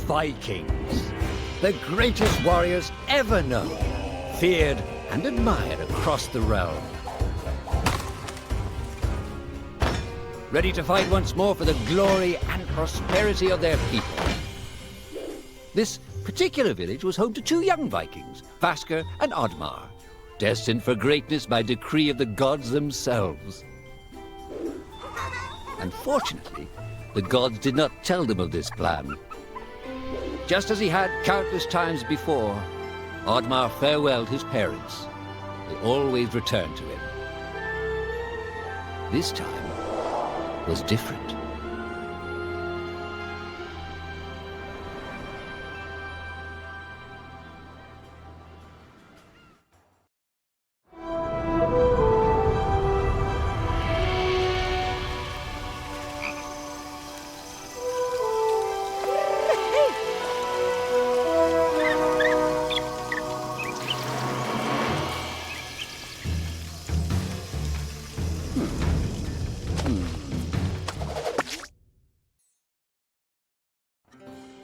Vikings, the greatest warriors ever known, feared and admired across the realm. Ready to fight once more for the glory and prosperity of their people. This particular village was home to two young Vikings, Vasker and Oddmar, destined for greatness by decree of the gods themselves. Unfortunately, the gods did not tell them of this plan. Just as he had countless times before, Oddmar farewelled his parents. They always returned to him. This time was different.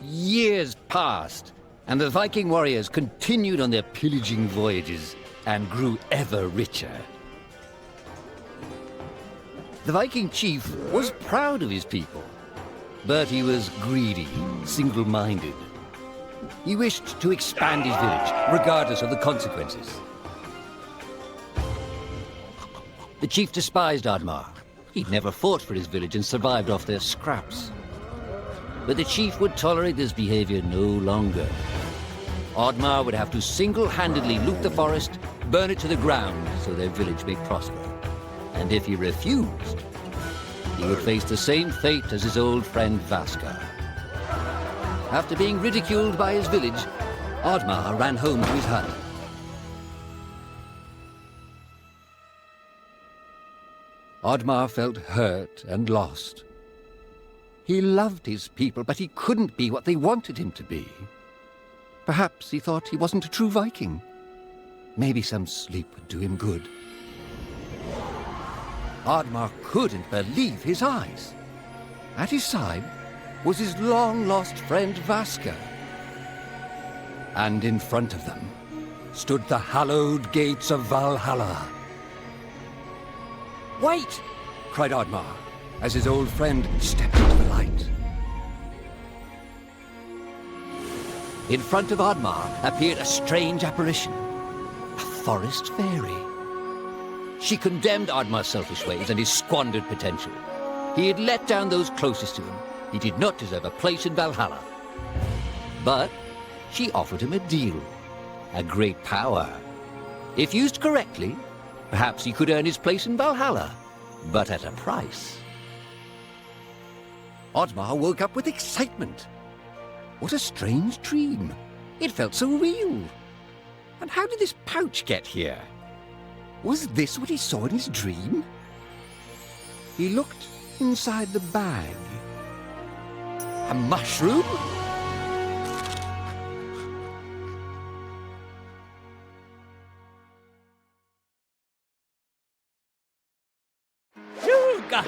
Years passed, and the Viking warriors continued on their pillaging voyages and grew ever richer. The Viking chief was proud of his people, but he was greedy, single-minded. He wished to expand his village, regardless of the consequences. The chief despised Oddmar. He'd never fought for his village and survived off their scraps. But the chief would tolerate this behavior no longer. Oddmar would have to single-handedly loot the forest, burn it to the ground so their village may prosper. And if he refused, he would face the same fate as his old friend Vasker. After being ridiculed by his village, Oddmar ran home to his hut. Oddmar felt hurt and lost. He loved his people, but he couldn't be what they wanted him to be. Perhaps he thought he wasn't a true Viking. Maybe some sleep would do him good. Oddmar couldn't believe his eyes. At his side was his long-lost friend Vasker. And in front of them stood the hallowed gates of Valhalla. "Wait!" cried Oddmar, as his old friend stepped into the light. In front of Oddmar appeared a strange apparition, a forest fairy. She condemned Oddmar's selfish ways and his squandered potential. He had let down those closest to him. He did not deserve a place in Valhalla. But she offered him a deal, a great power. If used correctly, perhaps he could earn his place in Valhalla, but at a price. Oddmar woke up with excitement. What a strange dream. It felt so real. And how did this pouch get here? Was this what he saw in his dream? He looked inside the bag. A mushroom? Yuga!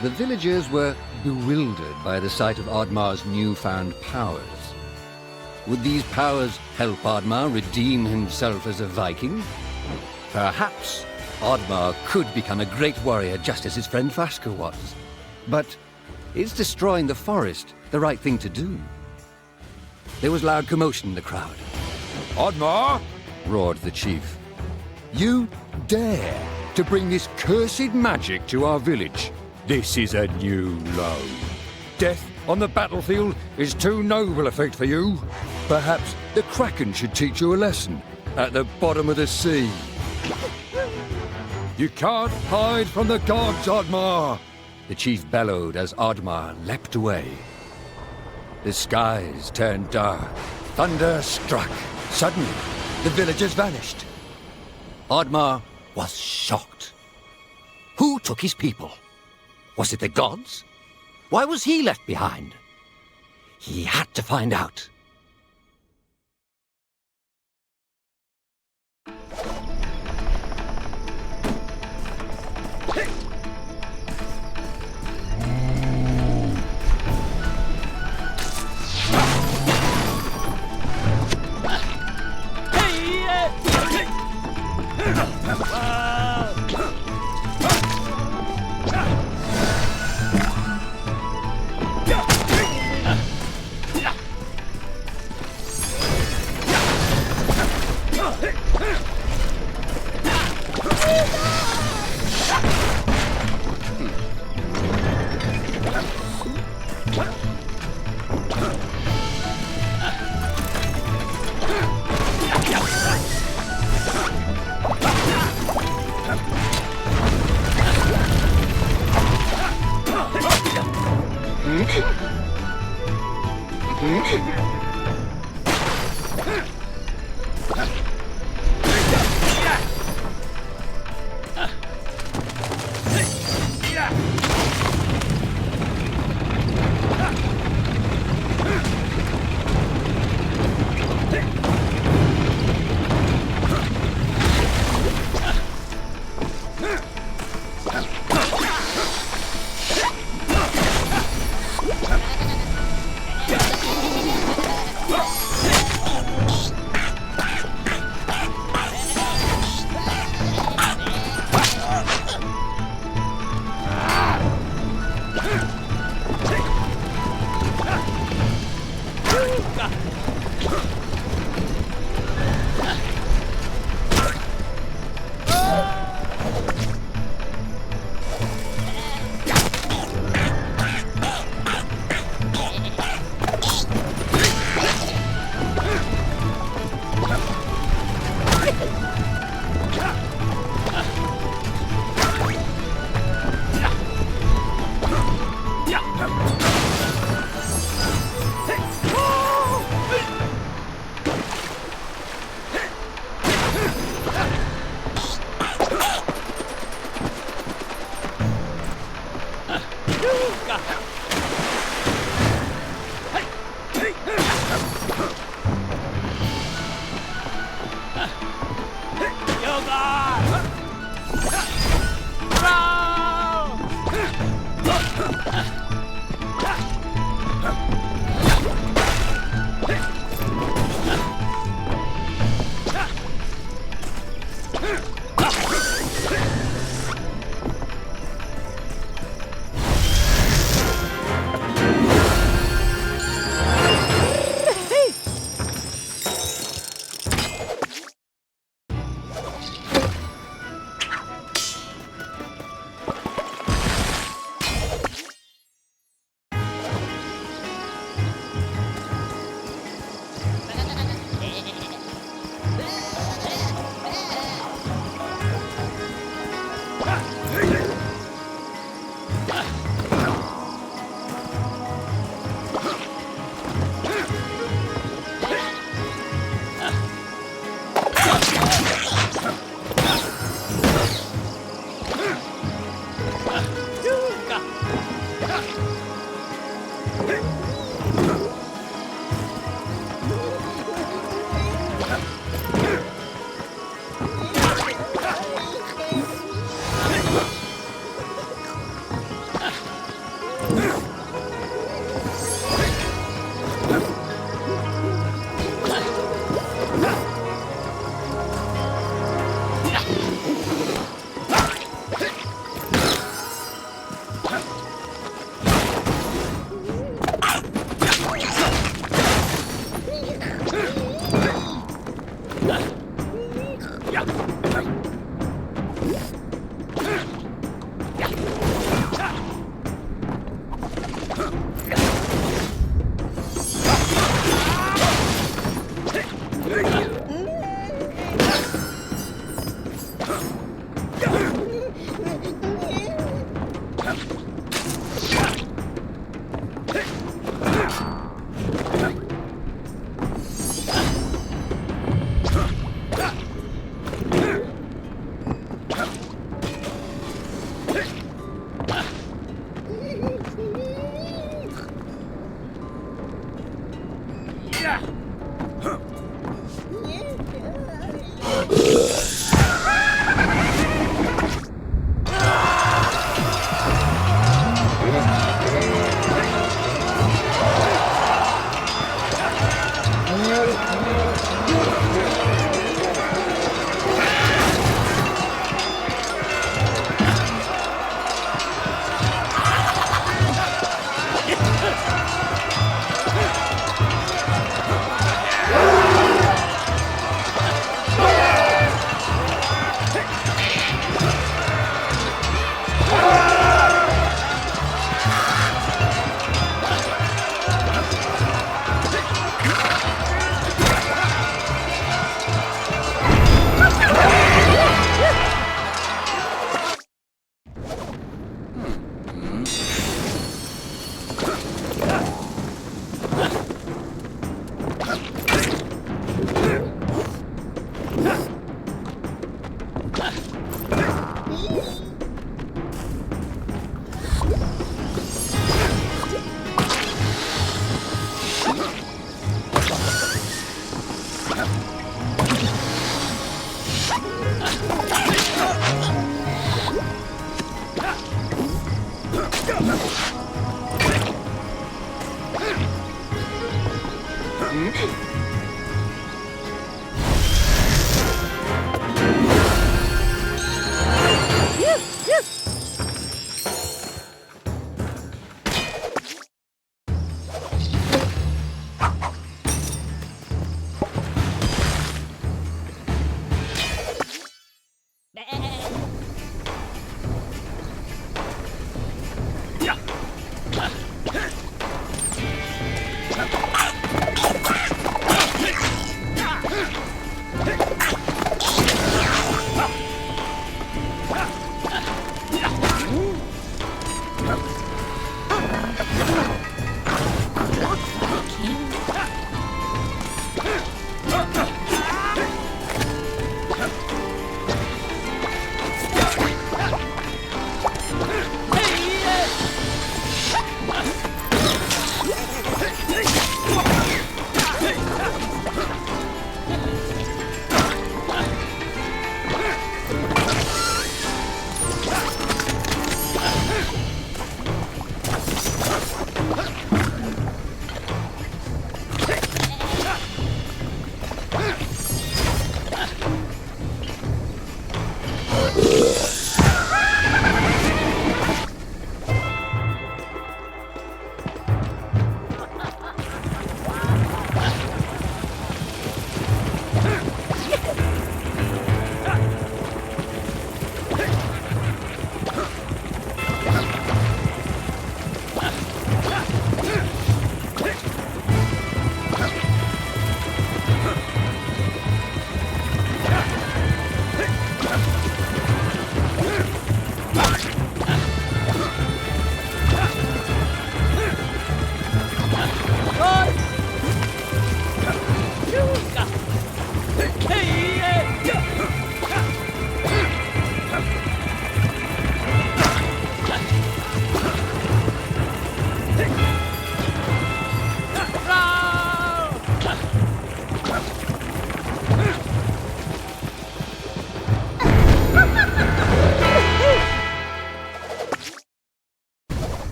The villagers were bewildered by the sight of Oddmar's newfound powers. Would these powers help Oddmar redeem himself as a Viking? Perhaps Oddmar could become a great warrior just as his friend Vaska was. But is destroying the forest the right thing to do? There was loud commotion in the crowd. Oddmar! Roared the chief. You dare to bring this cursed magic to our village? This is a new low. Death on the battlefield is too noble a fate for you. Perhaps the Kraken should teach you a lesson at the bottom of the sea. You can't hide from the gods, Oddmar! The chief bellowed as Oddmar leapt away. The skies turned dark. Thunder struck. Suddenly, the villagers vanished. Oddmar was shocked. Who took his people? Was it the gods? Why was he left behind? He had to find out.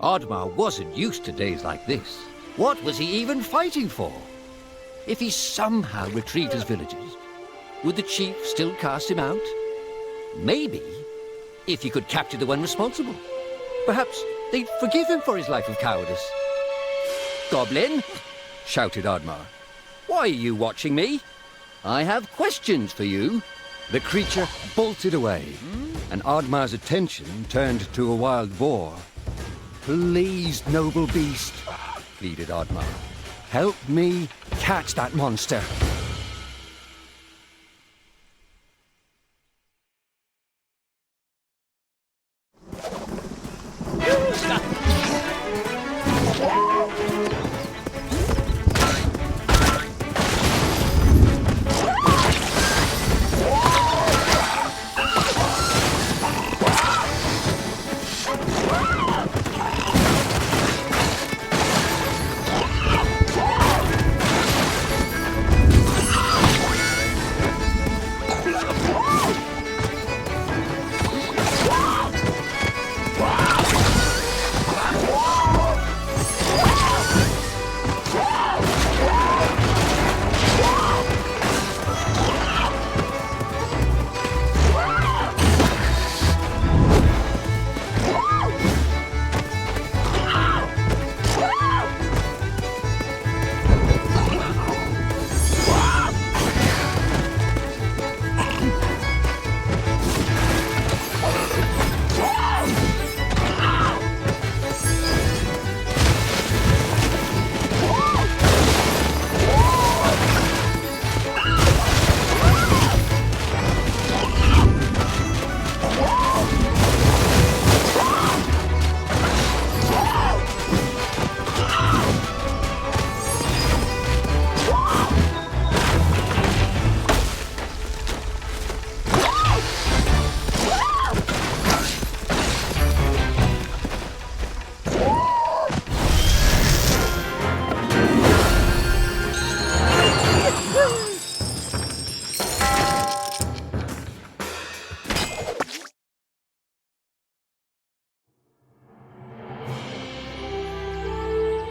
Oddmar wasn't used to days like this. What was he even fighting for? If he somehow retrieved his villagers, would the chief still cast him out? Maybe, if he could capture the one responsible. Perhaps they'd forgive him for his life of cowardice. Goblin, shouted Oddmar. Why are you watching me? I have questions for you. The creature bolted away, and Oddmar's attention turned to a wild boar. Please, noble beast, pleaded Oddmar. Help me catch that monster.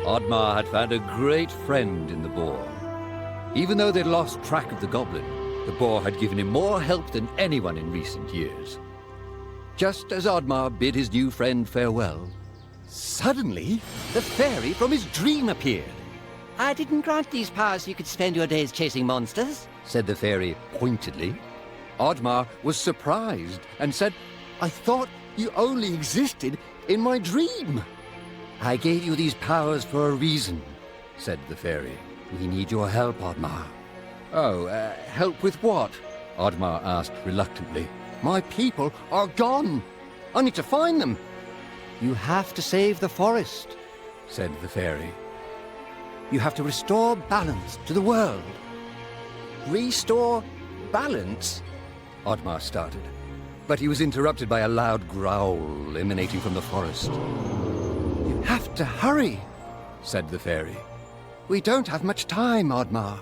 Oddmar had found a great friend in the boar. Even though they'd lost track of the goblin, the boar had given him more help than anyone in recent years. Just as Oddmar bid his new friend farewell, suddenly the fairy from his dream appeared. I didn't grant these powers so you could spend your days chasing monsters, said the fairy pointedly. Oddmar was surprised and said, I thought you only existed in my dream. I gave you these powers for a reason, said the fairy. We need your help, Oddmar. Oh, help with what? Oddmar asked reluctantly. My people are gone. I need to find them. You have to save the forest, said the fairy. You have to restore balance to the world. Restore balance? Oddmar started, but he was interrupted by a loud growl emanating from the forest. You have to hurry, said the fairy. We don't have much time, Oddmar.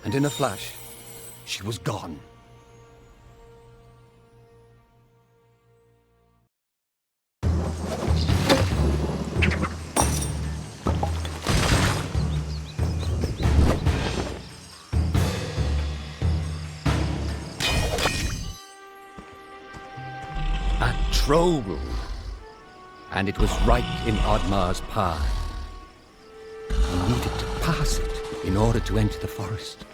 And in a flash, she was gone. A troll. And it was right in Oddmar's path. He needed to pass it in order to enter the forest.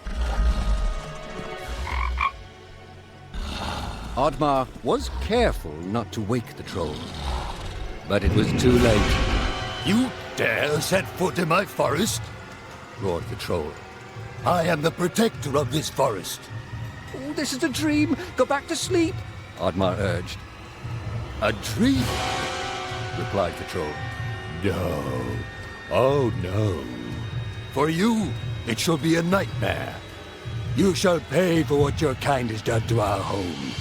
Oddmar was careful not to wake the troll, but it was too late. You dare set foot in my forest? Roared the troll. I am the protector of this forest. Oh, this is a dream. Go back to sleep, Oddmar urged. A dream? Replied the troll. No. Oh, no. For you, it shall be a nightmare. You shall pay for what your kind has done to our home.